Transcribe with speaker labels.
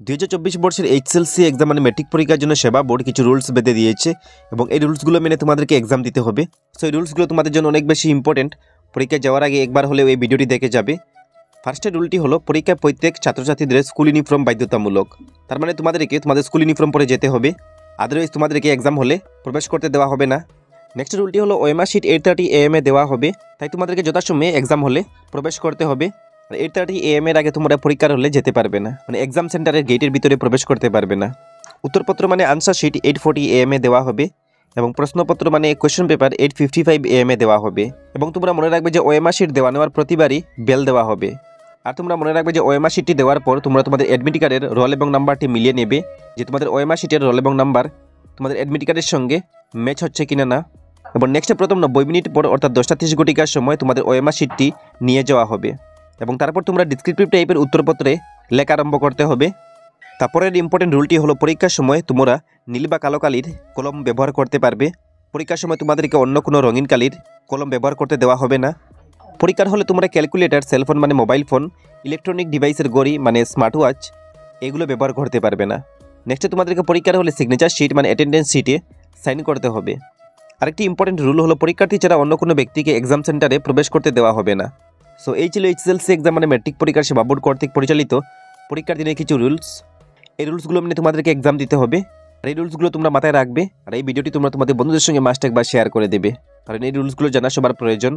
Speaker 1: 2024 বর্ষের HSLC exam মানে metric পরীক্ষার জন্য সেবা বোর্ড কিছু রুলস বেঁধে দিয়েছে এবং এই রুলসগুলো মেনে তোমাদেরকে এক্সাম দিতে হবে। সো এই রুলসগুলো তোমাদের জন্য অনেক বেশি ইম্পর্টেন্ট। পরীক্ষায় যাওয়ার আগে একবার হলেও এই ভিডিওটি দেখে যাবে। ফার্স্টের রুলটি হলো পরীক্ষায় প্রত্যেক ছাত্রছাত্রীদের স্কুল ইউনিফর্ম বাধ্যতামূলক। তার মানে তোমাদেরকে তোমাদের স্কুল ইউনিফর্ম পরে যেতে হবে, আদারওয়াইজ তোমাদেরকে এক্সাম হলে প্রবেশ করতে দেওয়া হবে না। নেক্সট রুলটি হলো ওএমআর শিট 8:30 AM এ দেওয়া হবে, তাই তোমাদেরকে যথাসময়ে এক্সাম হলে প্রবেশ করতে হবে। 8:30 AM এর আগে তোমরা পরীক্ষার হলে যেতে পারবে না, মানে এক্সাম সেন্টারের গেটের ভিতরে প্রবেশ করতে পারবে না। উত্তরপত্র মানে আনসার শিট 8:40 AM এ দেওয়া হবে এবং প্রশ্নপত্র মানে কোয়েশ্চেন পেপার 8:55 AM এ দেওয়া হবে। এবং তোমরা মনে রাখবে যে ওএমআর শিট দেওয়া নেওয়ার প্রতিবারই বেল দেওয়া হবে। আর তোমরা মনে রাখবে যে ওএমআর শিটটি দেওয়ার পর তোমরা তোমাদের অ্যাডমিট কার্ডের রোল এবং নাম্বারটি মিলিয়ে নেবে যে তোমাদের ওএমআর শিটের রোল এবং নাম্বার তোমাদের অ্যাডমিট কার্ডের সঙ্গে ম্যাচ হচ্ছে কিনা না। এবং নেক্সট প্রথম 90 মিনিট পর অর্থাৎ 10:30 ঘটিকার সময় তোমাদের ওএমআর শিটটি নিয়ে যাওয়া হবে এবং তারপর তোমরা ডিসক্রিপটিভ টাইপের উত্তরপত্রে লেখা আরম্ভ করতে হবে। তারপরের ইম্পর্টেন্ট রুলটি হলো পরীক্ষার সময় তোমরা নীল বা কালো কালির কলম ব্যবহার করতে পারবে। পরীক্ষার সময় তোমাদেরকে অন্য কোনো রঙিন কালির কলম ব্যবহার করতে দেওয়া হবে না। পরীক্ষার হলে তোমরা ক্যালকুলেটর, সেলফোন মানে মোবাইল ফোন, ইলেকট্রনিক ডিভাইসের ঘড়ি মানে স্মার্ট ওয়াচ এগুলো ব্যবহার করতে পারবে না। নেক্সটে তোমাদেরকে পরীক্ষার হলে সিগনেচার শিট মানে অ্যাটেন্ডেন্স শিটে সাইন করতে হবে। আরেকটি ইম্পর্টেন্ট রুল হলো পরীক্ষার্থী ছাড়া অন্য কোনো ব্যক্তিকে এক্সাম সেন্টারে প্রবেশ করতে দেওয়া হবে না। সো এই ছিল এইচএসএলসি এক্সাম মানে মেট্রিক পরীক্ষার সেবা বোর্ড কর্তৃক পরিচালিত পরীক্ষার দিনের কিছু রুলস। এই রুলসগুলো মেনে তোমাদেরকে এক্সাম দিতে হবে আর এই রুলসগুলো তোমরা মাথায় রাখবে। আর এই ভিডিওটি তোমরা তোমাদের বন্ধুদের সঙ্গে মাস্ট একবার শেয়ার করে দেবে, কারণ এই রুলসগুলো জানা সবার প্রয়োজন।